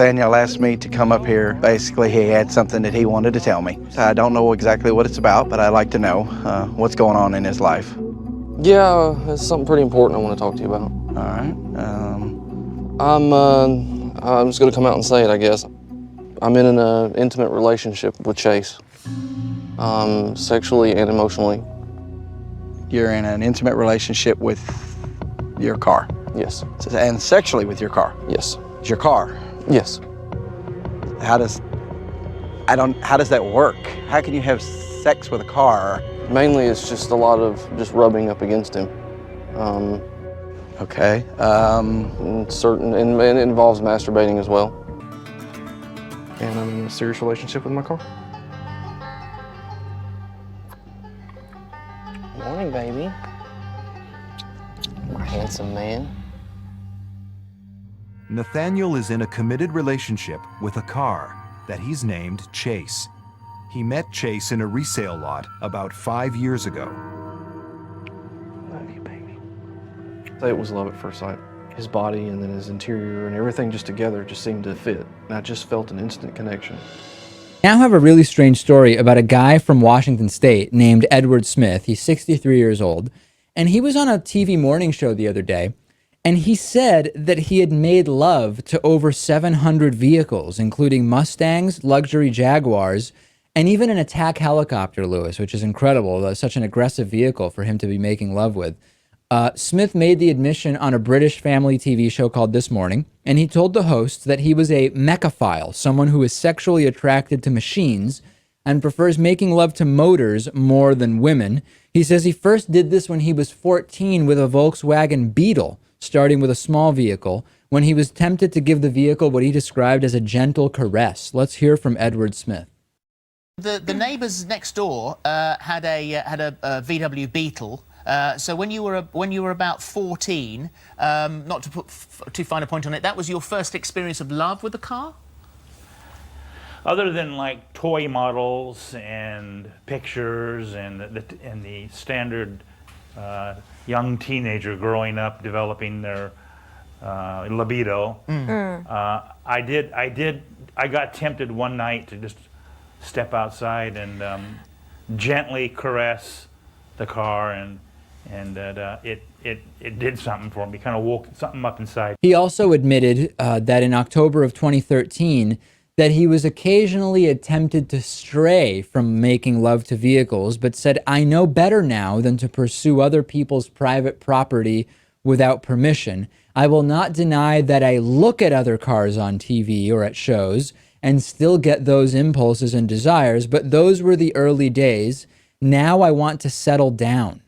Daniel asked me to come up here. Basically, he had something that he wanted to tell me. I don't know exactly what it's about, but I'd like to know what's going on in his life. Yeah, it's something pretty important I want to talk to you about. All right. I'm just gonna come out and say it, I guess. I'm in an intimate relationship with Chase, sexually and emotionally. You're in an intimate relationship with your car. Yes. And sexually with your car. Yes. It's your car. Yes. How does that work? How can you have sex with a car? Mainly, it's just a lot of just rubbing up against him. Okay. And it involves masturbating as well. And I'm in a serious relationship with my car. Morning, baby. My handsome man. Nathaniel is in a committed relationship with a car that he's named Chase. He met Chase in a resale lot about 5 years ago. Love you, baby. It was love at first sight. His body and then his interior and everything just together just seemed to fit. And I just felt an instant connection. Now I have a really strange story about a guy from Washington State named Edward Smith. He's 63 years old, and he was on a TV morning show the other day, and he said that he had made love to over 700 vehicles, including Mustangs, luxury Jaguars, and even an attack helicopter, Lewis, which is incredible. Such an aggressive vehicle for him to be making love with. Smith made the admission on a British family TV show called This Morning, and he told the hosts that he was a mechanicphile, someone who is sexually attracted to machines and prefers making love to motors more than women. He says he first did this when he was 14 with a Volkswagen Beetle, starting with a small vehicle, when he was tempted to give the vehicle what he described as a gentle caress. Let's hear from Edward Smith. The neighbours next door had a VW Beetle. So when you were about 14, not to put too fine a point on it, that was your first experience of love with a car? Other than like toy models and pictures and the standard young teenager growing up developing their libido, I got tempted one night to just step outside and gently caress the car, and it did something for me, kind of woke something up inside. He also admitted that in October of 2013, that he was occasionally attempted to stray from making love to vehicles, but said, "I know better now than to pursue other people's private property without permission. I will not deny that I look at other cars on TV or at shows and still get those impulses and desires, but those were the early days. Now I want to settle down."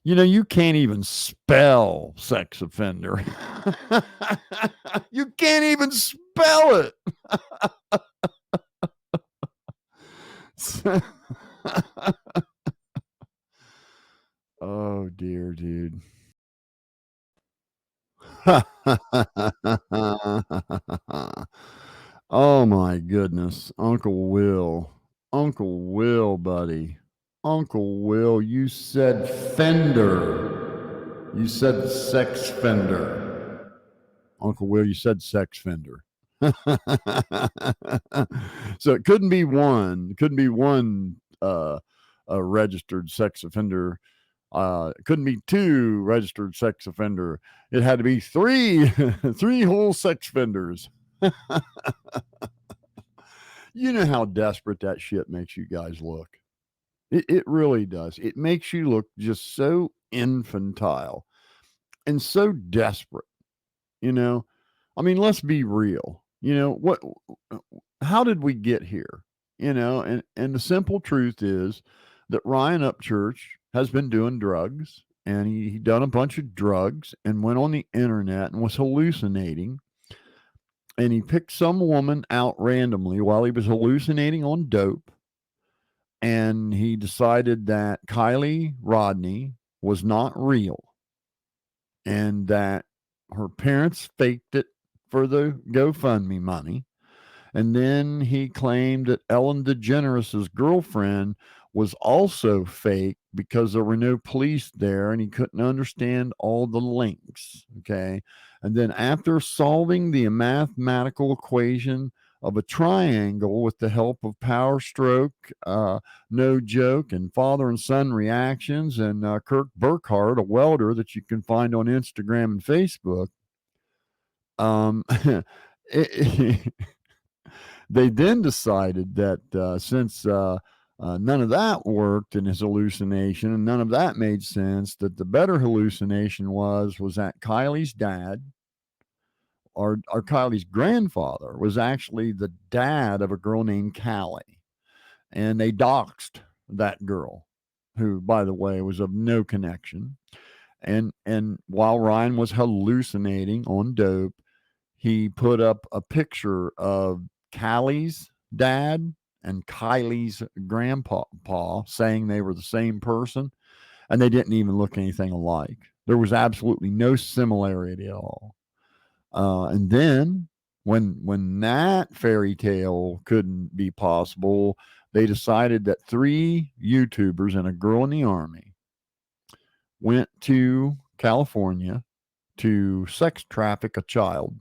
You know, you can't even spell sex offender. You can't even spell it. Oh, dear, dude. Oh, my goodness. Uncle Will, buddy. Uncle Will, you said fender. You said sex fender. Uncle Will, you said sex fender. So it couldn't be one. It couldn't be one a registered sex offender. It couldn't be two registered sex offender. It had to be three, three whole sex offenders. You know how desperate that shit makes you guys look. It really does. It makes you look just so infantile and so desperate. You know, I mean, let's be real. You know, how did we get here? and the simple truth is that Ryan Upchurch has been doing drugs, and he done a bunch of drugs and went on the internet and was hallucinating. And he picked some woman out randomly while he was hallucinating on dope. And he decided that Kylie Rodney was not real and that her parents faked it for the GoFundMe money. And then he claimed that Ellen DeGeneres' girlfriend was also fake because there were no police there and he couldn't understand all the links. Okay. And then after solving the mathematical equation of a triangle with the help of Power Stroke, No Joke, and father and son reactions, and Curt Burkhardt, a welder that you can find on Instagram and Facebook, they then decided that since none of that worked in his hallucination and none of that made sense, that the better hallucination was that Kylie's dad, or Kylie's grandfather, was actually the dad of a girl named Callie. And they doxed that girl, who, by the way, was of no connection. And while Ryan was hallucinating on dope, he put up a picture of Callie's dad and Kylie's grandpa saying they were the same person, and they didn't even look anything alike. There was absolutely no similarity at all. And then when that fairy tale couldn't be possible, they decided that 3 YouTubers and a girl in the Army went to California to sex traffic a child.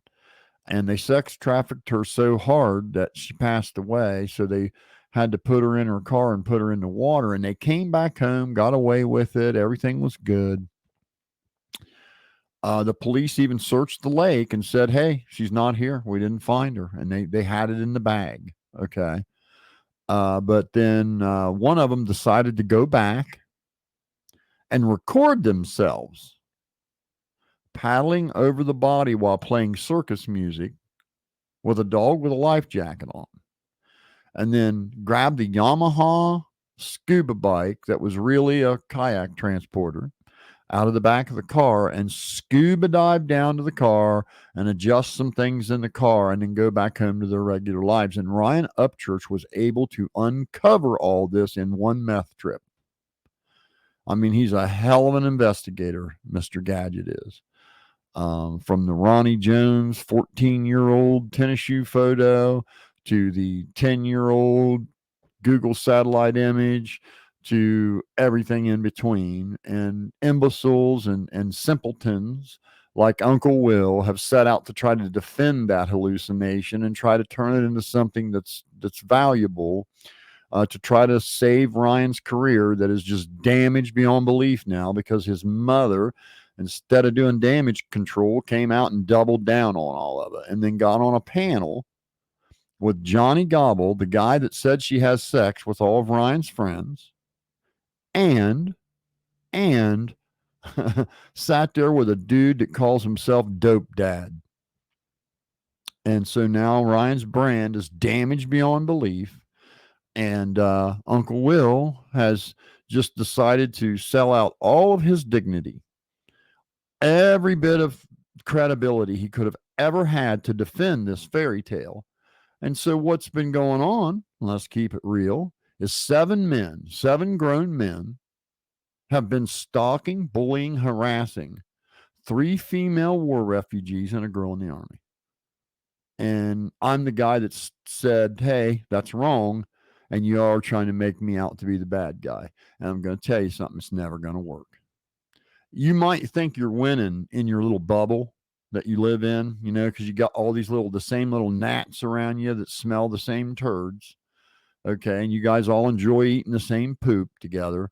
And they sex trafficked her so hard that she passed away. So they had to put her in her car and put her in the water. And they came back home, got away with it. Everything was good. The police even searched the lake and said, hey, she's not here. We didn't find her. And they had it in the bag. Okay. But then one of them decided to go back and record themselves paddling over the body while playing circus music with a dog with a life jacket on, and then grabbed the Yamaha scuba bike that was really a kayak transporter out of the back of the car and scuba dive down to the car and adjust some things in the car and then go back home to their regular lives. And Ryan Upchurch was able to uncover all this in one meth trip. I mean, he's a hell of an investigator, Mr. Gadget is. From the Ronnie Jones 14-year-old tennis shoe photo to the 10-year-old Google satellite image to everything in between. And imbeciles and simpletons like Uncle Will have set out to try to defend that hallucination and try to turn it into something that's valuable, to try to save Ryan's career that is just damaged beyond belief now because his mother, instead of doing damage control, came out and doubled down on all of it and then got on a panel with Johnny Gobble, the guy that said she has sex with all of Ryan's friends, and sat there with a dude that calls himself Dope Dad. And so now Ryan's brand is damaged beyond belief. And Uncle Will has just decided to sell out all of his dignity, every bit of credibility he could have ever had to defend this fairy tale. And so what's been going on, let's keep it real, is 7 grown men have been stalking, bullying, harassing 3 female war refugees and a girl in the Army. And I'm the guy that said, hey, that's wrong. And you are trying to make me out to be the bad guy. And I'm going to tell you something, it's never going to work. You might think you're winning in your little bubble that you live in, because you got all these the same little gnats around you that smell the same turds. Okay. And you guys all enjoy eating the same poop together.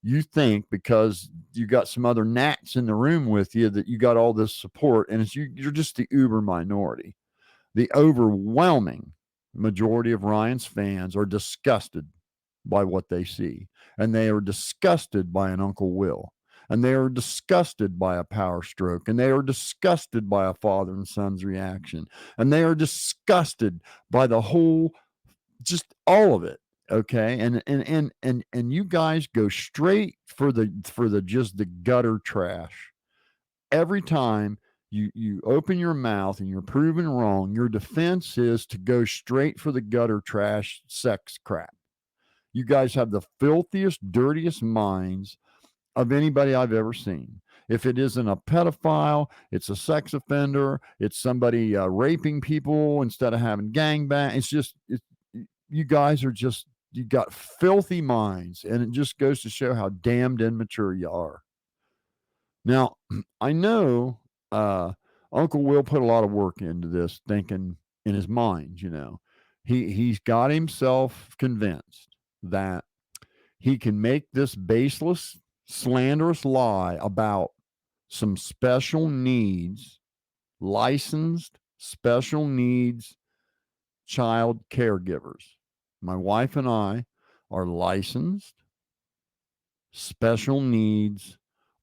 You think because you got some other gnats in the room with you that you got all this support, and you're just the uber minority. The overwhelming majority of Ryan's fans are disgusted by what they see, and they are disgusted by an Uncle Will, and they are disgusted by a Power Stroke, and they are disgusted by a father and son's reaction, and they are disgusted by the whole just all of it. Okay. And you guys go straight for the just the gutter trash. Every time you open your mouth and you're proven wrong, your defense is to go straight for the gutter trash sex crap. You guys have the filthiest, dirtiest minds of anybody I've ever seen. If it isn't a pedophile, it's a sex offender, it's somebody raping people instead of having gangbang. You guys are just, you got filthy minds, and it just goes to show how damned immature you are. Now, I know Uncle Will put a lot of work into this, thinking in his mind, he's got himself convinced that he can make this baseless, slanderous lie about some special needs, licensed special needs child caregivers. My wife and I are licensed special needs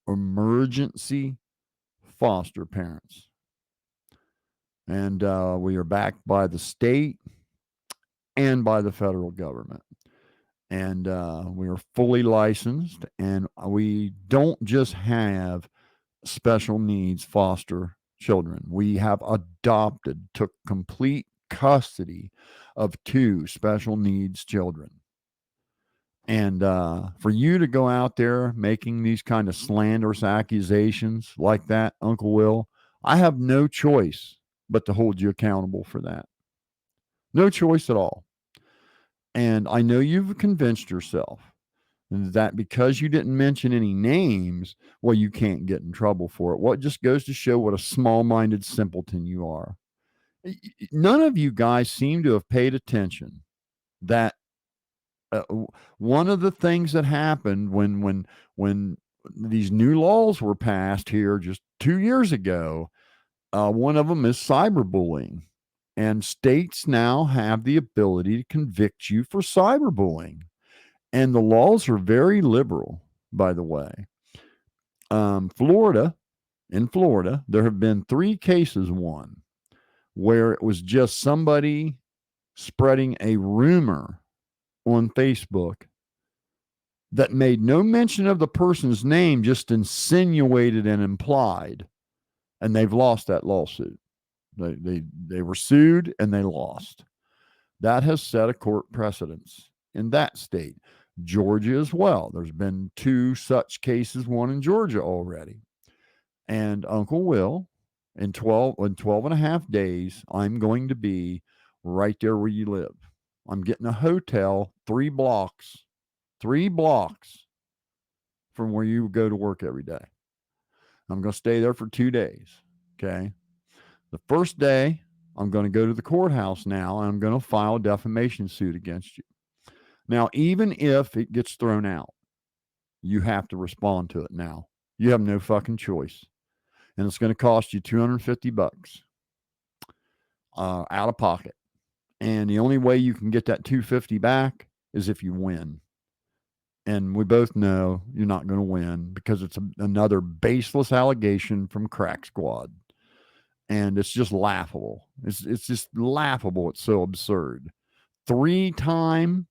emergency foster parents. And we are backed by the state and by the federal government. And we are fully licensed, and we don't just have special needs foster children. We have took complete custody of 2 special needs children. And for you to go out there making these kind of slanderous accusations like that, Uncle Will, I have no choice but to hold you accountable for that. No choice at all. And I know you've convinced yourself that because you didn't mention any names, well, you can't get in trouble for it. Well, it just goes to show what a small-minded simpleton you are. None of you guys seem to have paid attention that one of the things that happened when these new laws were passed here just 2 years ago, one of them is cyberbullying. And states now have the ability to convict you for cyberbullying. And the laws are very liberal, by the way. In Florida, there have been 3 cases won where it was just somebody spreading a rumor on Facebook that made no mention of the person's name, just insinuated and implied. And they've lost that lawsuit. They were sued and they lost. That has set a court precedence in that state. Georgia as well. There's been 2 such cases, one in Georgia already. And Uncle Will, in 12 and a half days, I'm going to be right there where you live. I'm getting a hotel 3 blocks from where you go to work every day. I'm going to stay there for 2 days. Okay. The first day, I'm going to go to the courthouse now, and I'm going to file a defamation suit against you. Now, even if it gets thrown out, you have to respond to it now. You have no fucking choice. And it's going to cost you $250 out of pocket. And the only way you can get that $250 back is if you win. And we both know you're not going to win because it's another baseless allegation from Crack Squad. And it's just laughable. It's just laughable. It's so absurd. 3-time.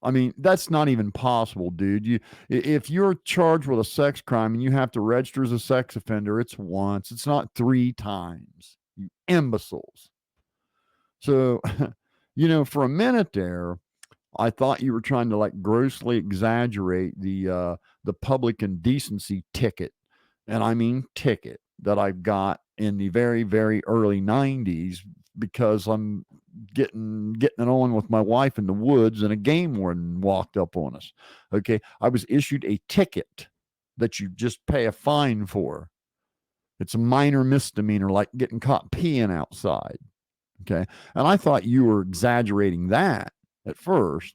I mean, that's not even possible, dude. If you're charged with a sex crime and you have to register as a sex offender, it's once. It's not 3 times. You imbeciles. So, for a minute there, I thought you were trying to grossly exaggerate the public indecency ticket. And I mean ticket that I got in the very, very early 90s because I'm getting it on with my wife in the woods and a game warden walked up on us. Okay. I was issued a ticket that you just pay a fine for. It's a minor misdemeanor, like getting caught peeing outside. Okay. And I thought you were exaggerating that at first.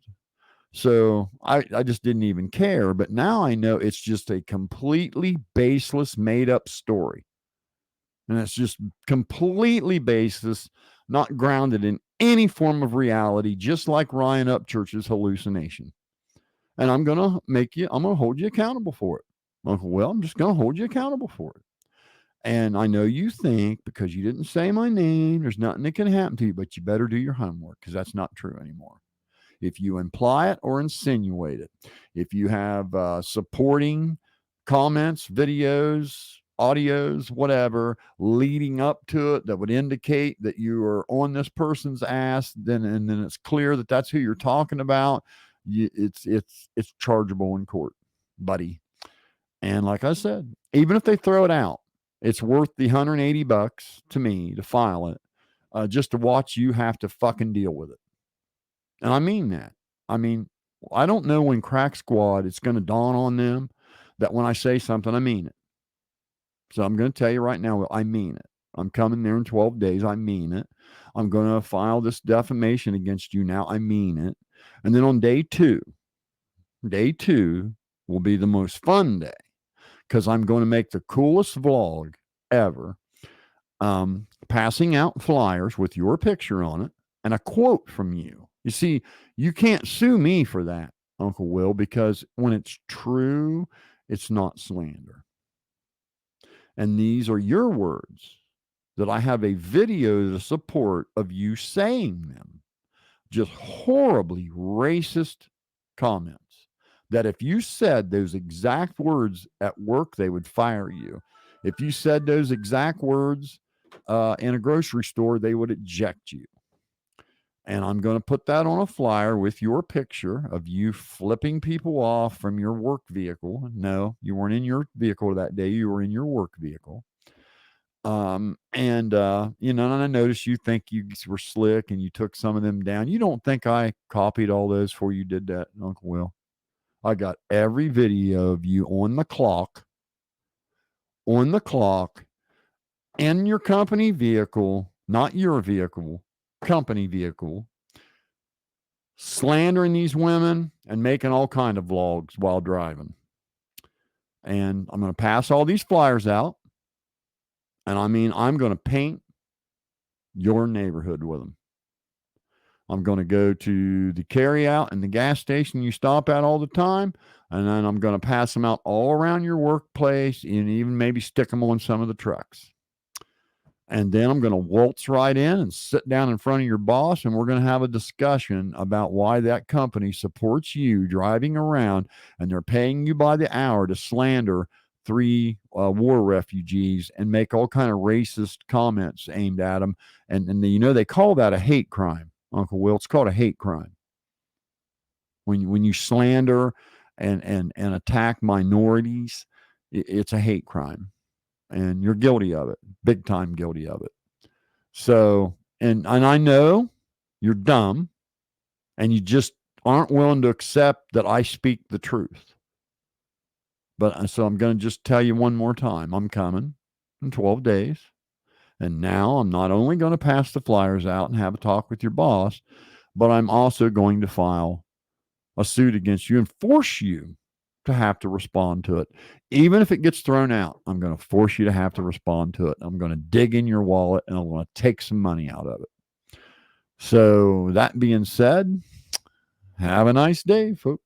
So I just didn't even care. But now I know it's just a completely baseless, made up story. And it's just completely baseless, not grounded in any form of reality, just like Ryan Upchurch's hallucination. And I'm going to hold you accountable for it. Uncle Will, I'm just going to hold you accountable for it. And I know you think because you didn't say my name, there's nothing that can happen to you, but you better do your homework because that's not true anymore. if you imply it or insinuate it, if you have supporting comments, videos, audios, whatever, leading up to it that would indicate that you are on this person's ass, then it's clear that that's who you're talking about. It's chargeable in court, buddy. And like I said, even if they throw it out, it's worth the $180 to me to file it, just to watch you have to fucking deal with it. And I mean that. I mean, I don't know when Crack Squad, it's going to dawn on them that when I say something, I mean it. So I'm going to tell you right now, I mean it. I'm coming there in 12 days. I mean it. I'm going to file this defamation against you now. I mean it. And then on day two will be the most fun day, because I'm going to make the coolest vlog ever, passing out flyers with your picture on it and a quote from you. You see, you can't sue me for that, Uncle Will, because when it's true, it's not slander. And these are your words that I have a video to support of you saying them. Just horribly racist comments that if you said those exact words at work, they would fire you. If you said those exact words in a grocery store, they would eject you. And I'm going to put that on a flyer with your picture of you flipping people off from your work vehicle. No, you weren't in your vehicle that day. You were in your work vehicle. And I noticed you think you were slick and you took some of them down. You don't think I copied all those before you did that, Uncle Will? I got every video of you on the clock, in your company vehicle, not your vehicle, company vehicle, slandering these women and making all kind of vlogs while driving. And I'm going to pass all these flyers out. And I mean, I'm going to paint your neighborhood with them. I'm going to go to the carry out and the gas station you stop at all the time. And then I'm going to pass them out all around your workplace and even maybe stick them on some of the trucks. And then I'm going to waltz right in and sit down in front of your boss, and we're going to have a discussion about why that company supports you driving around and they're paying you by the hour to slander 3 war refugees and make all kind of racist comments aimed at them. And they call that a hate crime, Uncle Will. It's called a hate crime. When you slander and attack minorities, it's a hate crime. And you're guilty of it, big time guilty of it. So, and I know you're dumb and you just aren't willing to accept that I speak the truth. But so I'm going to just tell you one more time, I'm coming in 12 days. And now I'm not only going to pass the flyers out and have a talk with your boss, but I'm also going to file a suit against you and force you to have to respond to it. Even if it gets thrown out, I'm going to force you to have to respond to it. I'm going to dig in your wallet and I'm going to take some money out of it. So that being said, have a nice day, folks.